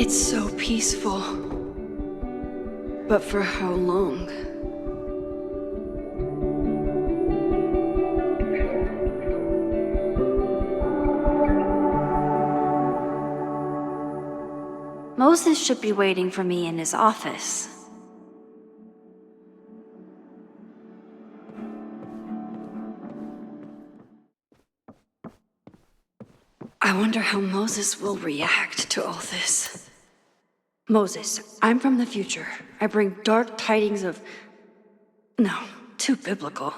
It's so peaceful. But for how long? Moses should be waiting for me in his office. I wonder how Moses will react to all this. Moses, I'm from the future. I bring dark tidings of... No, too biblical.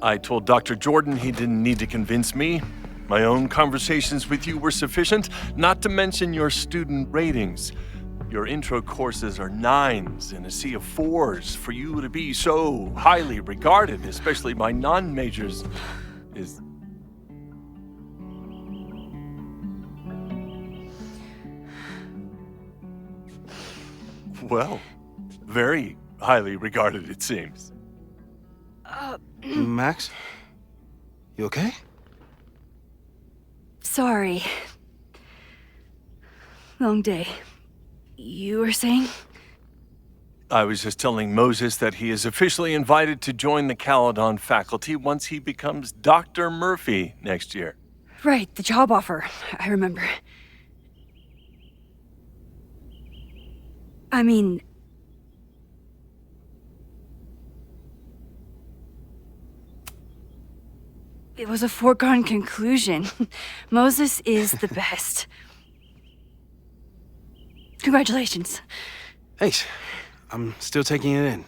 I told Dr. Jordan he didn't need to convince me. My own conversations with you were sufficient, not to mention your student ratings. Your intro courses are 9s in a sea of 4s. For you to be so highly regarded, especially by non-majors, is... Well, very highly regarded, it seems. Max? You okay? Sorry. Long day. You were saying? I was just telling Moses that he is officially invited to join the Caledon faculty once he becomes Dr. Murphy next year. Right, the job offer. I remember. I mean... It was a foregone conclusion. Moses is the best. Congratulations. Thanks. I'm still taking it in.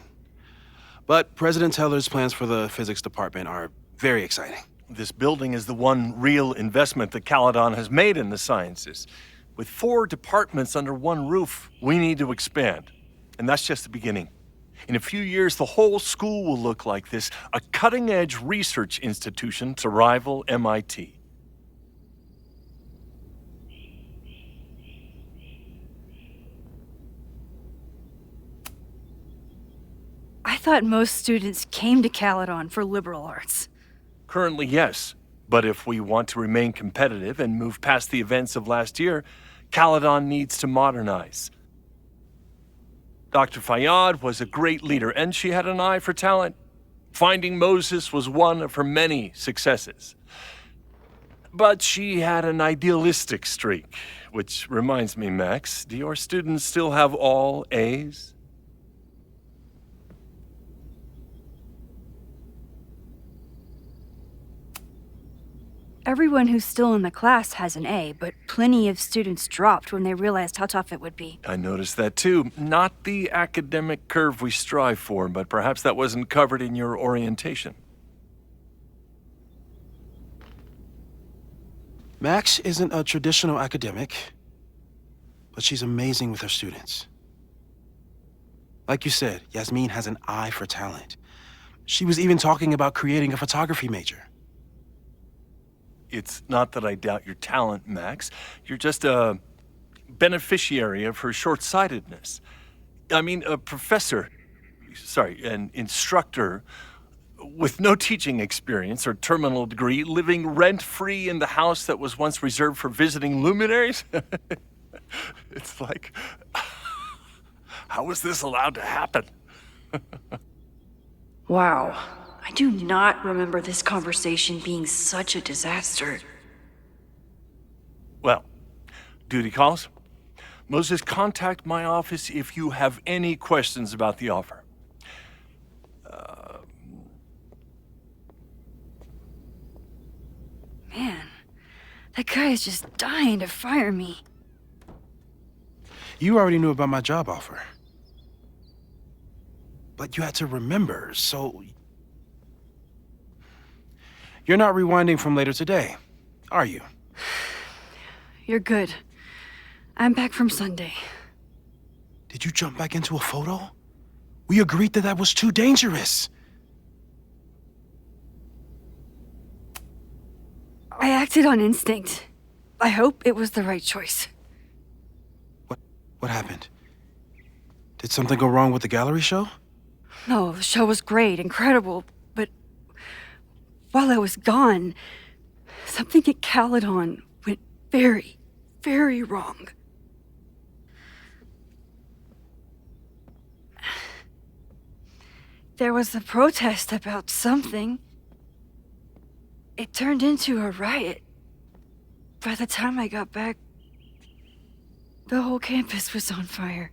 But President Teller's plans for the physics department are very exciting. This building is the one real investment that Caledon has made in the sciences. With 4 departments under one roof, we need to expand. And that's just the beginning. In a few years, the whole school will look like this, a cutting-edge research institution to rival MIT. I thought most students came to Caledon for liberal arts. Currently, yes. But if we want to remain competitive and move past the events of last year, Caledon needs to modernize. Dr. Fayyad was a great leader, and she had an eye for talent. Finding Moses was one of her many successes. But she had an idealistic streak, which reminds me, Max, do your students still have all A's? Everyone who's still in the class has an A, but plenty of students dropped when they realized how tough it would be. I noticed that too. Not the academic curve we strive for, but perhaps that wasn't covered in your orientation. Max isn't a traditional academic, but she's amazing with her students. Like you said, Yasmin has an eye for talent. She was even talking about creating a photography major. It's not that I doubt your talent, Max. You're just a beneficiary of her short-sightedness. I mean, an instructor with no teaching experience or terminal degree, living rent-free in the house that was once reserved for visiting luminaries? It's like, how was this allowed to happen? Wow. I do not remember this conversation being such a disaster. Well, duty calls. Moses, contact my office if you have any questions about the offer. Man, that guy is just dying to fire me. You already knew about my job offer. But you had to remember, so... You're not rewinding from later today, are you? You're good. I'm back from Sunday. Did you jump back into a photo? We agreed that that was too dangerous. I acted on instinct. I hope it was the right choice. What happened? Did something go wrong with the gallery show? No, the show was great, incredible, but while I was gone, something at Caledon went very, very wrong. There was a protest about something. It turned into a riot. By the time I got back, the whole campus was on fire.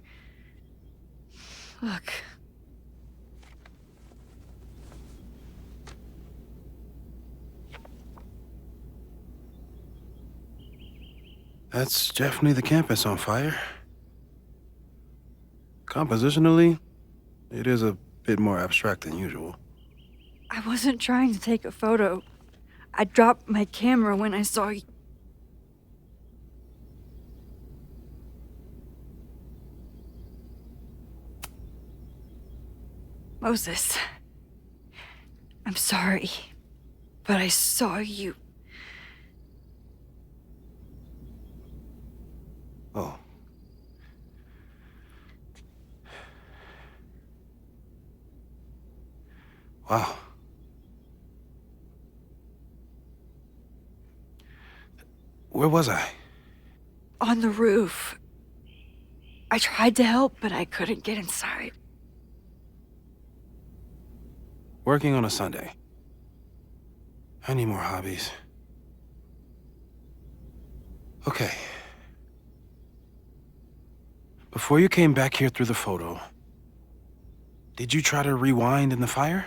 Look. That's definitely the campus on fire. Compositionally, it is a bit more abstract than usual. I wasn't trying to take a photo. I dropped my camera when I saw you. Moses, I'm sorry, but I saw you. Oh. Wow. Where was I? On the roof. I tried to help, but I couldn't get inside. Working on a Sunday. I need more hobbies. Okay. Before you came back here through the photo, did you try to rewind in the fire?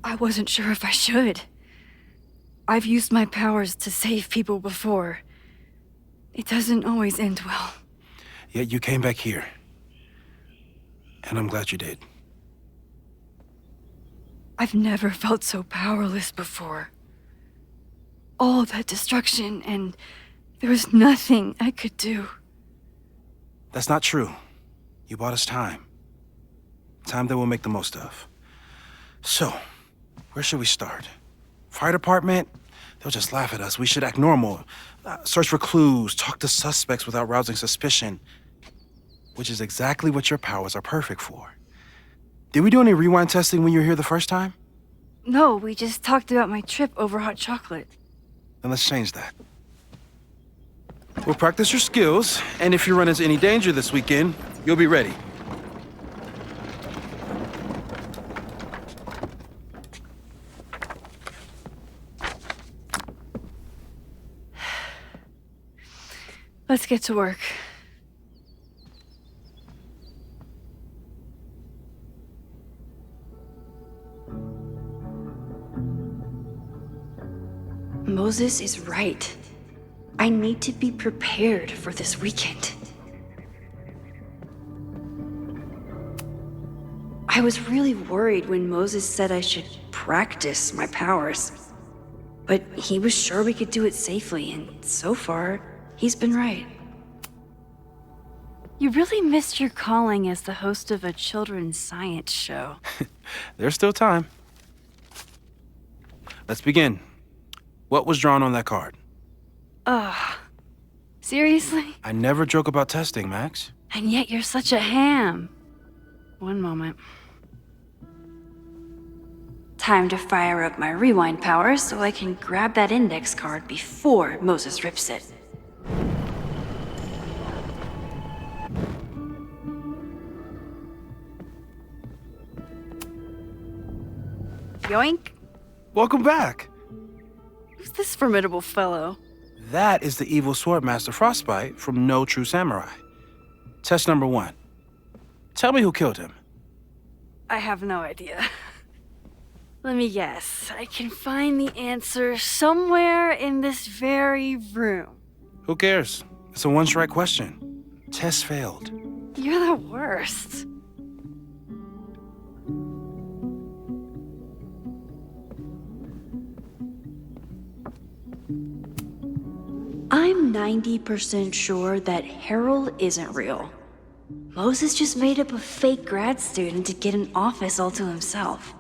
I wasn't sure if I should. I've used my powers to save people before. It doesn't always end well. Yet you came back here. And I'm glad you did. I've never felt so powerless before. All that destruction, and there was nothing I could do. That's not true. You bought us time. Time that we'll make the most of. So, where should we start? Fire department? They'll just laugh at us. We should act normal. Search for clues, talk to suspects without rousing suspicion. Which is exactly what your powers are perfect for. Did we do any rewind testing when you were here the first time? No, we just talked about my trip over hot chocolate. Then let's change that. We'll practice your skills, and if you run into any danger this weekend, you'll be ready. Let's get to work. Moses is right. I need to be prepared for this weekend. I was really worried when Moses said I should practice my powers. But he was sure we could do it safely, and so far, he's been right. You really missed your calling as the host of a children's science show. There's still time. Let's begin. What was drawn on that card? Seriously? I never joke about testing, Max. And yet you're such a ham. One moment. Time to fire up my rewind powers so I can grab that index card before Moses rips it. Yoink! Welcome back. Who's this formidable fellow? That is the evil swordmaster Frostbite from No True Samurai. Test number 1. Tell me who killed him. I have no idea. Let me guess. I can find the answer somewhere in this very room. Who cares? It's a one-strike question. Test failed. You're the worst. I'm 90% sure that Harold isn't real. Moses just made up a fake grad student to get an office all to himself.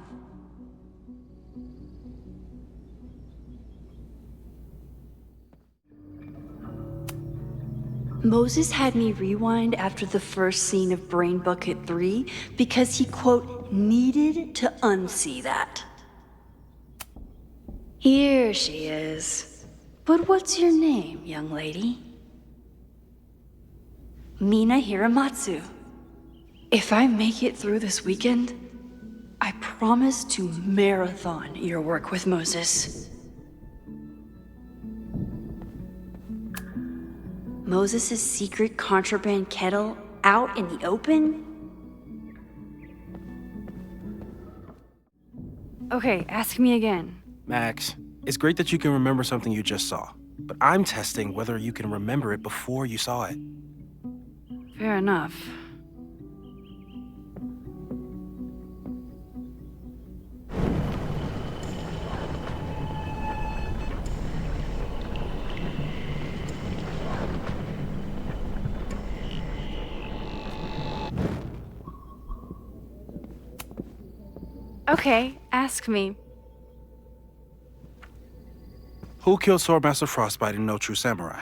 Moses had me rewind after the first scene of Brain Bucket 3 because he, quote, needed to unsee that. Here she is. But what's your name, young lady? Mina Hiramatsu. If I make it through this weekend, I promise to marathon your work with Moses. Moses' secret contraband kettle out in the open? Okay, ask me again. Max, it's great that you can remember something you just saw, but I'm testing whether you can remember it before you saw it. Fair enough. Okay, ask me. Who killed Swordmaster Frostbite in No True Samurai?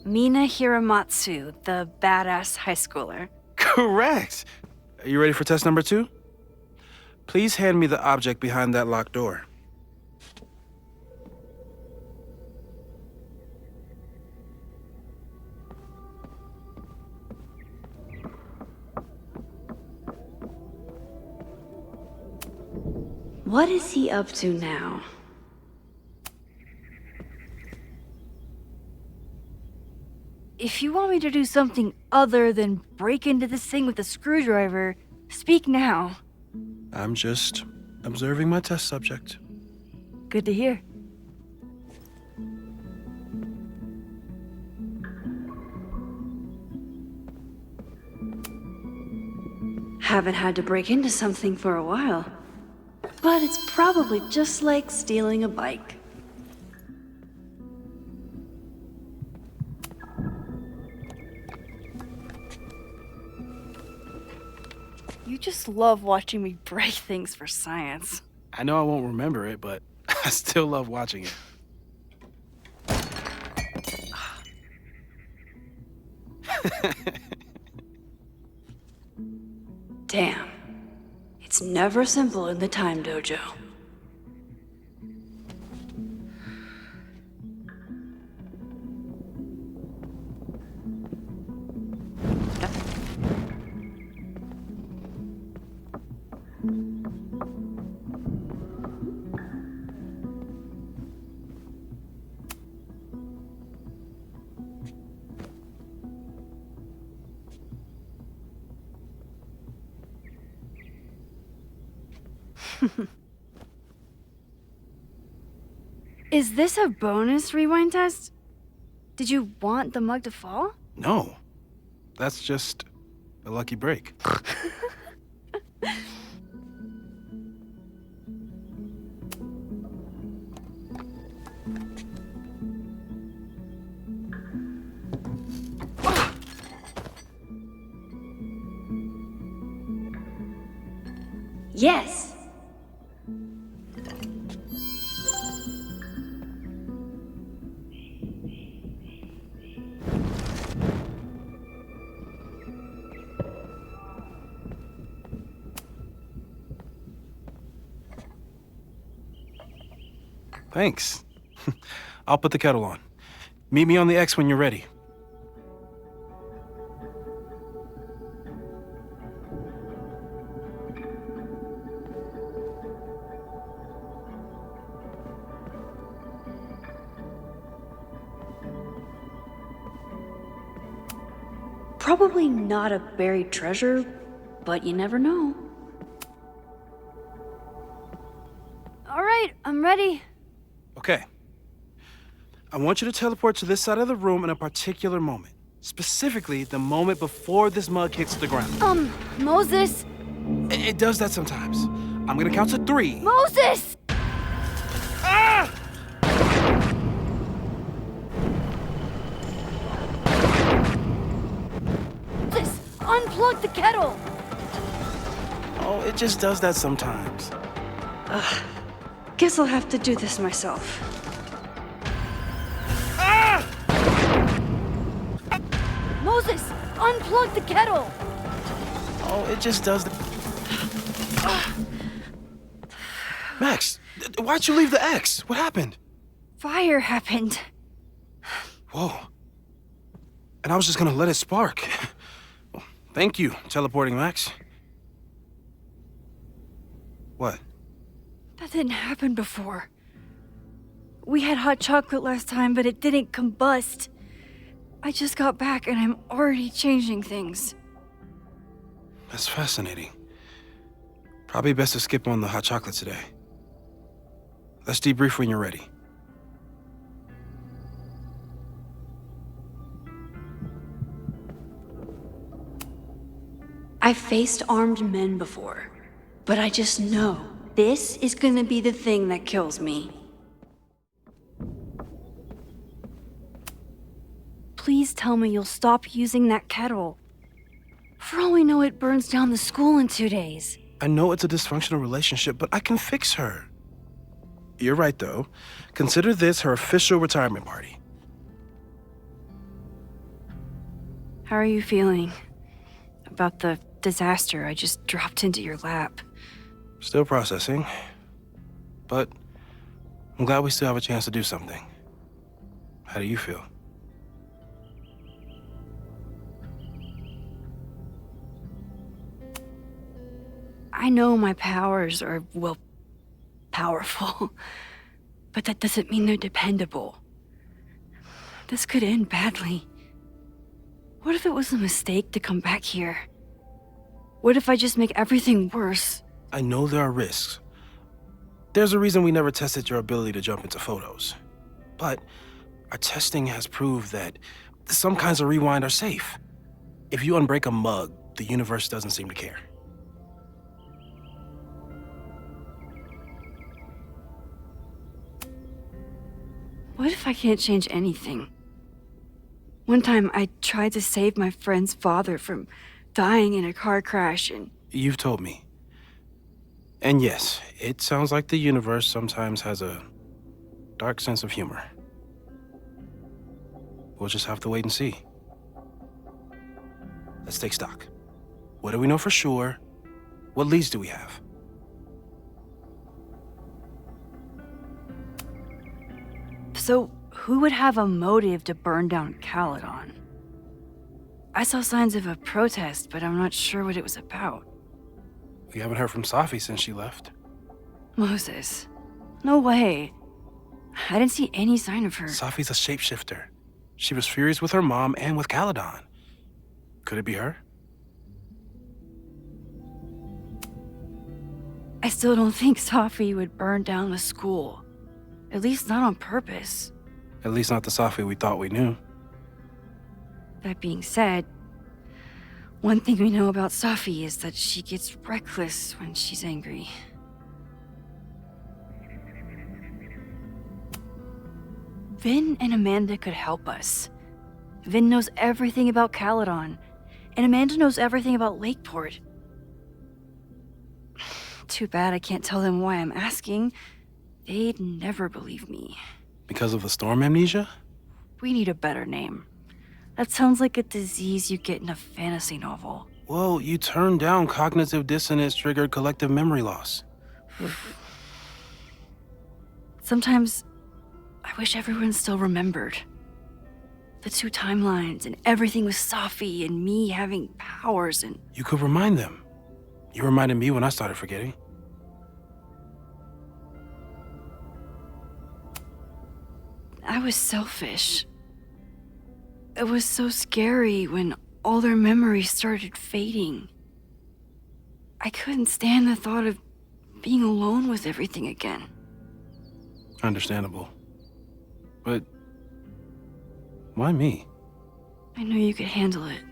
Mina Hiramatsu, the badass high schooler. Correct! Are you ready for test number 2? Please hand me the object behind that locked door. What is he up to now? If you want me to do something other than break into this thing with a screwdriver, speak now. I'm just observing my test subject. Good to hear. Haven't had to break into something for a while. But it's probably just like stealing a bike. You just love watching me break things for science. I know I won't remember it, but I still love watching it. Damn. It's never simple in the Time Dojo. Is this a bonus rewind test? Did you want the mug to fall? No, that's just a lucky break. Yes! Thanks. I'll put the kettle on. Meet me on the X when you're ready. Probably not a buried treasure, but you never know. All right, I'm ready. Okay. I want you to teleport to this side of the room in a particular moment. Specifically, the moment before this mug hits the ground. Moses! It does that sometimes. I'm gonna count to 3. Moses! Ah! Moses, unplug the kettle! Oh, it just does that sometimes. Guess I'll have to do this myself. Ah! Moses, unplug the kettle! Oh, it just does the... Max, why'd you leave the X? What happened? Fire happened. Whoa. And I was just gonna let it spark. Well, thank you, teleporting Max. What? That didn't happen before. We had hot chocolate last time, but it didn't combust. I just got back and I'm already changing things. That's fascinating. Probably best to skip on the hot chocolate today. Let's debrief when you're ready. I've faced armed men before, but I just know this is gonna be the thing that kills me. Please tell me you'll stop using that kettle. For all we know, it burns down the school in 2 days. I know it's a dysfunctional relationship, but I can fix her. You're right, though. Consider this her official retirement party. How are you feeling about the disaster I just dropped into your lap? Still processing, but I'm glad we still have a chance to do something. How do you feel? I know my powers are, well, powerful, but that doesn't mean they're dependable. This could end badly. What if it was a mistake to come back here? What if I just make everything worse? I know there are risks. There's a reason we never tested your ability to jump into photos. But our testing has proved that some kinds of rewind are safe. If you unbreak a mug, the universe doesn't seem to care. What if I can't change anything? One time I tried to save my friend's father from dying in a car crash and... You've told me. And yes, it sounds like the universe sometimes has a dark sense of humor. We'll just have to wait and see. Let's take stock. What do we know for sure? What leads do we have? So, who would have a motive to burn down Caledon? I saw signs of a protest, but I'm not sure what it was about. We haven't heard from Safi since she left. Moses. No way. I didn't see any sign of her. Safi's a shapeshifter. She was furious with her mom and with Caledon. Could it be her? I still don't think Safi would burn down the school. At least not on purpose. At least not the Safi we thought we knew. That being said, one thing we know about Safi is that she gets reckless when she's angry. Vin and Amanda could help us. Vin knows everything about Caledon, and Amanda knows everything about Lakeport. Too bad I can't tell them why I'm asking. They'd never believe me. Because of the storm amnesia? We need a better name. That sounds like a disease you get in a fantasy novel. Well, you turned down cognitive dissonance triggered collective memory loss. Sometimes, I wish everyone still remembered. The 2 timelines and everything with Safi and me having powers and... You could remind them. You reminded me when I started forgetting. I was selfish. It was so scary when all their memories started fading. I couldn't stand the thought of being alone with everything again. Understandable. But why me? I knew you could handle it.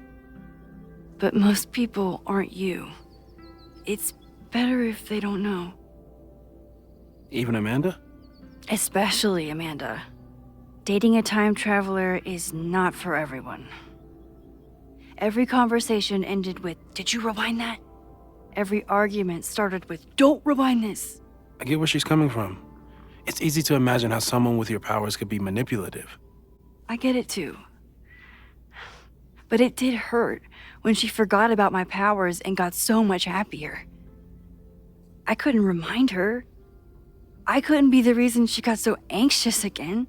But most people aren't you. It's better if they don't know. Even Amanda? Especially Amanda. Dating a time traveler is not for everyone. Every conversation ended with, "Did you rewind that?" Every argument started with, "Don't rewind this." I get where she's coming from. It's easy to imagine how someone with your powers could be manipulative. I get it too. But it did hurt when she forgot about my powers and got so much happier. I couldn't remind her. I couldn't be the reason she got so anxious again.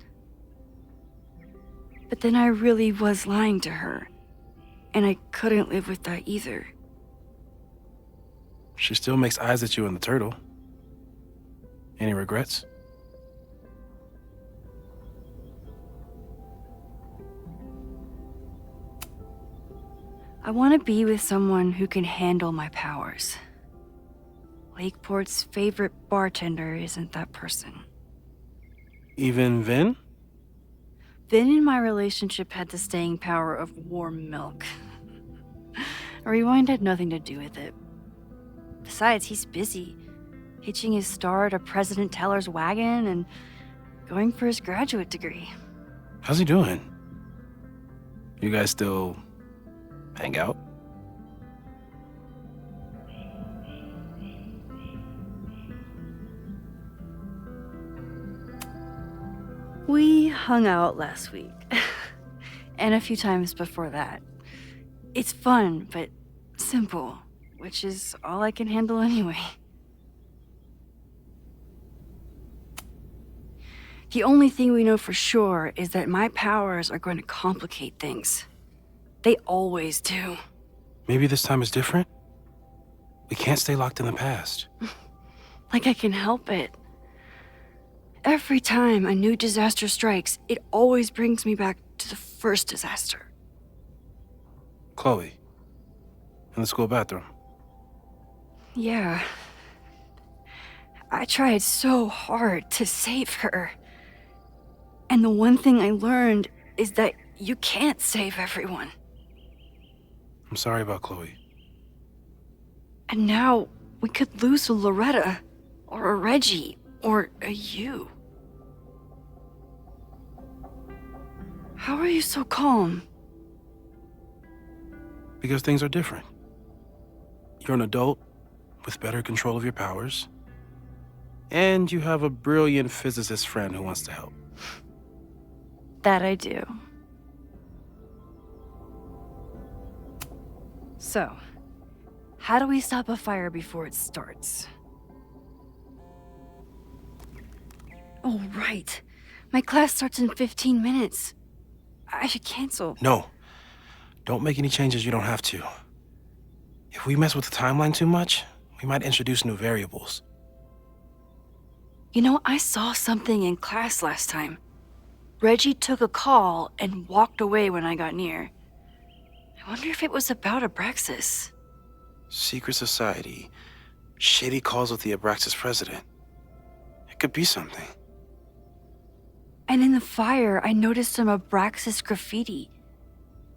But then I really was lying to her, and I couldn't live with that either. She still makes eyes at you and the turtle. Any regrets? I want to be with someone who can handle my powers. Lakeport's favorite bartender isn't that person. Even Vin? Vin in my relationship had the staying power of warm milk. Rewind had nothing to do with it. Besides, he's busy, hitching his star to President Teller's wagon and going for his graduate degree. How's he doing? You guys still hang out? We hung out last week, and a few times before that. It's fun, but simple, which is all I can handle anyway. The only thing we know for sure is that my powers are going to complicate things. They always do. Maybe this time is different? We can't stay locked in the past. Like I can help it. Every time a new disaster strikes, it always brings me back to the first disaster. Chloe, in the school bathroom. Yeah. I tried so hard to save her. And the one thing I learned is that you can't save everyone. I'm sorry about Chloe. And now we could lose a Loretta, or a Reggie, or a you. How are you so calm? Because things are different. You're an adult with better control of your powers. And you have a brilliant physicist friend who wants to help. That I do. So, how do we stop a fire before it starts? Oh, right. My class starts in 15 minutes. I should cancel. No. Don't make any changes you don't have to. If we mess with the timeline too much, we might introduce new variables. You know, I saw something in class last time. Reggie took a call and walked away when I got near. I wonder if it was about Abraxas. Secret society. Shady calls with the Abraxas president. It could be something. And in the fire, I noticed some Abraxas graffiti.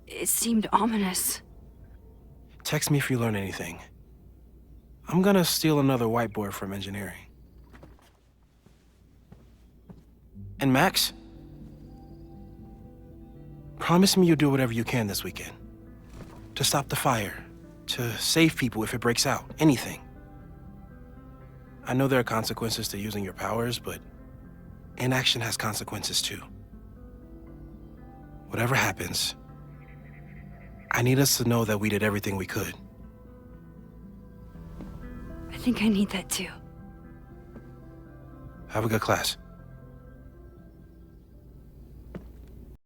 It seemed ominous. Text me if you learn anything. I'm gonna steal another whiteboard from engineering. And Max? Promise me you'll do whatever you can this weekend. To stop the fire. To save people if it breaks out. Anything. I know there are consequences to using your powers, but inaction has consequences too. Whatever happens, I need us to know that we did everything we could. I think I need that too. Have a good class.